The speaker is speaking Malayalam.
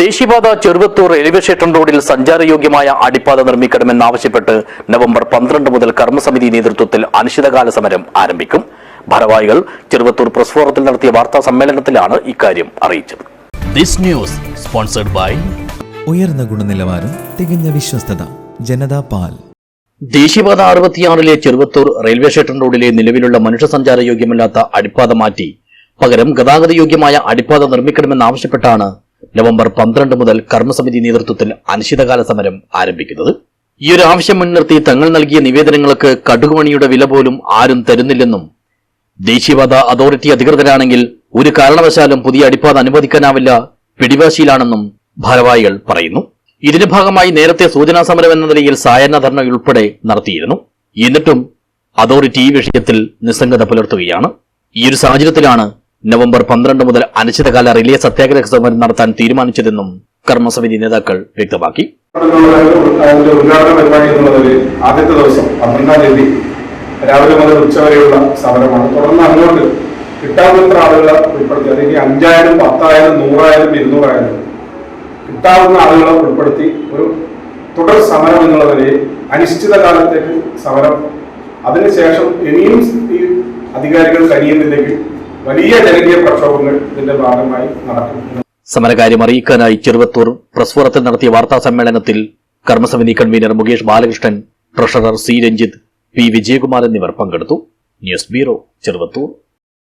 ദേശീയപാത ചെറുവത്തൂർ റെയിൽവേ സ്റ്റേഷൻ റോഡിൽ സഞ്ചാരയോഗ്യമായ അടിപ്പാത നിർമ്മിക്കണമെന്നാവശ്യപ്പെട്ട് നവംബർ 12 മുതൽ കർമ്മസമിതി നേതൃത്വത്തിൽ അനിശ്ചിതകാല സമരം ആരംഭിക്കും. ഭാരവാഹികൾ ചെറുവത്തൂർ പ്രസ് ഫോറത്തിൽ നടത്തിയ വാർത്താ സമ്മേളനത്തിലാണ് ഇക്കാര്യം അറിയിച്ചത്. ഉയർന്ന ഗുണനിലവാരം, തികഞ്ഞ വിശ്വസ്തത, ജനതാ പാൽ. ദേശീയപാത 66 ചെറുവത്തൂർ റെയിൽവേ സ്റ്റേഷൻ റോഡിലെ നിലവിലുള്ള മനുഷ്യസഞ്ചാരയോഗ്യമല്ലാത്ത അടിപ്പാത മാറ്റി പകരം ഗതാഗതയോഗ്യമായ അടിപ്പാത നിർമ്മിക്കണമെന്നാവശ്യപ്പെട്ടാണ് നവംബർ 12 മുതൽ കർമ്മസമിതി നേതൃത്വത്തിൽ അനിശ്ചിതകാല സമരം ആരംഭിക്കുന്നത്. ഈ ഒരു ആവശ്യം മുൻനിർത്തി തങ്ങൾ നൽകിയ നിവേദനങ്ങൾക്ക് കടുകുമണിയുടെ വില പോലും ആരും തരുന്നില്ലെന്നും ദേശീയപാത അതോറിറ്റി അധികൃതരാണെങ്കിൽ ഒരു കാരണവശാലും പുതിയ അടിപ്പാത അനുവദിക്കാനാവില്ല, പിടിവാശിയിലാണെന്നും ഭാരവാഹികൾ പറയുന്നു. ഇതിന്റെ ഭാഗമായി നേരത്തെ സൂചനാ സമരം എന്ന നിലയിൽ സായാഹ്ന ധർണ ഉൾപ്പെടെ നടത്തിയിരുന്നു. എന്നിട്ടും അതോറിറ്റി ഈ വിഷയത്തിൽ നിസ്സംഗത പുലർത്തുകയാണ്. ഈ ഒരു സാഹചര്യത്തിലാണ് നവംബർ 12 മുതൽ അനിശ്ചിതകാല റിലേ സത്യാഗ്രഹ സമരം നടത്താൻ തീരുമാനിച്ചതെന്നും കർമ്മസമിതി നേതാക്കൾ വ്യക്തമാക്കി. ഉദ്ഘാടന പരിപാടി എന്നുള്ളത് ആദ്യത്തെ ദിവസം 12-ാം തീയതി രാവിലെ മുതൽ ഉച്ചവരെയുള്ള സമരമാണ്. തുടർന്ന് അങ്ങോട്ട് കിട്ടാവുന്നത്ര ആളുകളെ ഉൾപ്പെടുത്തി, അതിന് 5000, 10,000, 100,000, 200,000 കിട്ടാവുന്ന ആളുകളെ ഉൾപ്പെടുത്തി ഒരു തുടർ സമരം എന്നുള്ള നിലയിൽ അനിശ്ചിതകാലത്തേക്ക് സമരം. അതിനുശേഷം ഇനിയും ഈ അധികാരികൾ കഴിയുന്നില്ലെങ്കിൽ വലിയ ജനകീയ പ്രക്ഷോഭങ്ങൾ ഇതിന്റെ ഭാഗമായി നടക്കും. സമരകാര്യം അറിയിക്കാനായി ചെറുവത്തൂർ പ്രസ് ഫോറത്തിൽ നടത്തിയ വാർത്താ സമ്മേളനത്തിൽ കർമ്മസമിതി convener Mukesh Balakrishnan, treasurer C Ranjith, P Vijayakumar എന്നിവർ പങ്കെടുത്തു. News bureau, Cheruvathur.